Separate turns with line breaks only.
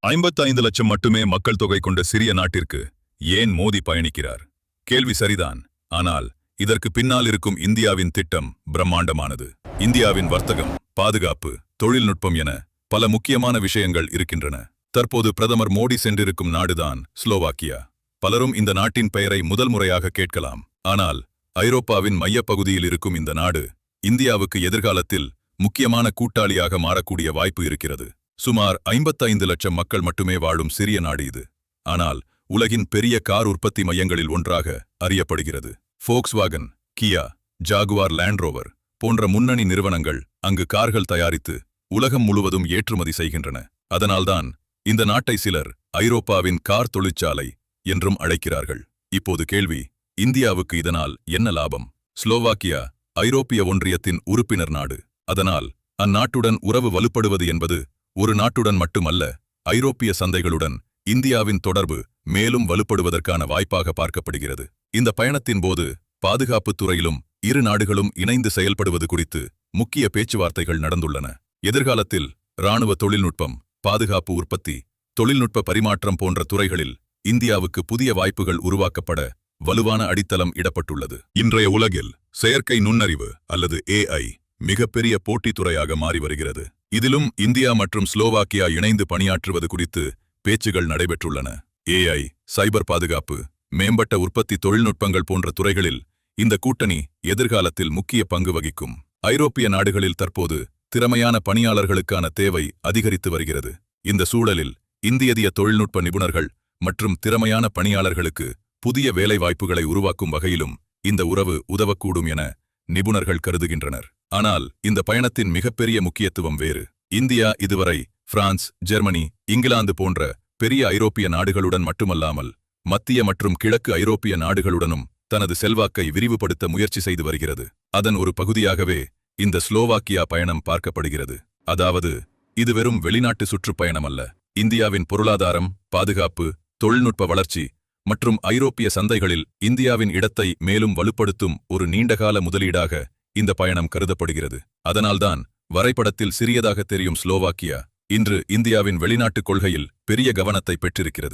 55 லட்சம் மட்டுமே மக்கள் தொகை கொண்ட சிறிய நாட்டிற்கு ஏன் மோடி பயணிக்கிறார்? கேள்வி சரிதான். ஆனால் இதற்கு பின்னால் இருக்கும் இந்தியாவின் திட்டம் பிரம்மாண்டமானது. இந்தியாவின் வர்த்தகம், பாதுகாப்பு, தொழில்நுட்பம் என பல முக்கியமான விஷயங்கள் இருக்கின்றன. தற்போது பிரதமர் மோடி சென்றிருக்கும் நாடுதான் ஸ்லோவாக்கியா. பலரும் இந்த நாட்டின் பெயரை முதல் முறையாக கேட்கலாம். ஆனால் ஐரோப்பாவின் மையப்பகுதியில் இருக்கும் இந்த நாடு இந்தியாவுக்கு எதிர்காலத்தில் முக்கியமான கூட்டாளியாக மாறக்கூடிய வாய்ப்பு இருக்கிறது. சுமார் 55 லட்சம் மக்கள் மட்டுமே வாழும் சிறிய நாடு இது. ஆனால் உலகின் பெரிய கார் உற்பத்தி மையங்களில் ஒன்றாக அறியப்படுகிறது. ஃபோக்ஸ்வாகன், கியா, ஜாகுவார், லேண்ட் ரோவர் போன்ற முன்னணி நிறுவனங்கள் அங்கு கார்கள் தயாரித்து உலகம் முழுவதும் ஏற்றுமதி செய்கின்றன. அதனால்தான் இந்த நாட்டை சிலர் ஐரோப்பாவின் கார் தொழிற்சாலை என்றும் அழைக்கிறார்கள். இப்போது கேள்வி, இந்தியாவுக்கு இதனால் என்ன லாபம்? ஸ்லோவாக்கியா ஐரோப்பிய ஒன்றியத்தின் உறுப்பினர் நாடு. அதனால் அந்நாட்டுடன் உறவு வலுப்படுவது என்பது ஒரு நாட்டுடன் மட்டுமல்ல, ஐரோப்பிய சந்தைகளுடன் இந்தியாவின் தொடர்பு மேலும் வலுப்படுவதற்கான வாய்ப்பாக பார்க்கப்படுகிறது. இந்த பயணத்தின் போது பாதுகாப்புத் துறையிலும் இரு நாடுகளும் இணைந்து செயல்படுவது குறித்து முக்கிய பேச்சுவார்த்தைகள் நடந்துள்ளன. எதிர்காலத்தில் இராணுவ தொழில்நுட்பம், பாதுகாப்பு உற்பத்தி, தொழில்நுட்ப பரிமாற்றம் போன்ற துறைகளில் இந்தியாவுக்கு புதிய வாய்ப்புகள் உருவாக்கப்பட வலுவான அடித்தளம் இடப்பட்டுள்ளது. இன்றைய உலகில் செயற்கை நுண்ணறிவு அல்லது AI மிகப்பெரிய போட்டித் துறையாக மாறி வருகிறது. இதிலும் இந்தியா மற்றும் ஸ்லோவாக்கியா இணைந்து பணியாற்றுவது குறித்து பேச்சுகள் நடைபெற்றுள்ளன. AI, சைபர் பாதுகாப்பு, மேம்பட்ட உற்பத்தி தொழில்நுட்பங்கள் போன்ற துறைகளில் இந்த கூட்டணி எதிர்காலத்தில் முக்கிய பங்கு வகிக்கும். ஐரோப்பிய நாடுகளில் தற்போது திறமையான பணியாளர்களுக்கான தேவை அதிகரித்து வருகிறது. இந்த சூழலில் இந்திய தொழில்நுட்ப நிபுணர்கள் மற்றும் திறமையான பணியாளர்களுக்கு புதிய வேலைவாய்ப்புகளை உருவாக்கும் வகையிலும் இந்த உறவு உதவக்கூடும் என நிபுணர்கள் கருதுகின்றனர். ஆனால் இந்த பயணத்தின் மிகப்பெரிய முக்கியத்துவம் வேறு. இந்தியா இதுவரை பிரான்ஸ், ஜெர்மனி, இங்கிலாந்து போன்ற பெரிய ஐரோப்பிய நாடுகளுடன் மட்டுமல்லாமல் மத்திய மற்றும் கிழக்கு ஐரோப்பிய நாடுகளுடனும் தனது செல்வாக்கை விரிவுபடுத்த முயற்சி செய்து வருகிறது. அதன் ஒரு பகுதியாகவே இந்த ஸ்லோவாக்கியா பயணம் பார்க்கப்படுகிறது. அதாவது இது வெறும் வெளிநாட்டு சுற்றுப்பயணம் அல்ல. இந்தியாவின் பொருளாதாரம், பாதுகாப்பு, தொழில்நுட்ப வளர்ச்சி மற்றும் ஐரோப்பிய சந்தைகளில் இந்தியாவின் இடத்தை மேலும் வலுப்படுத்தும் ஒரு நீண்டகால முதலீடாக இந்த பயணம் கருதப்படுகிறது. அதனால்தான் வரைபடத்தில் சிறியதாக தெரியும் ஸ்லோவாக்கியா இன்று இந்தியாவின் வெளிநாட்டுக் கொள்கையில் பெரிய கவனத்தை பெற்றிருக்கிறது.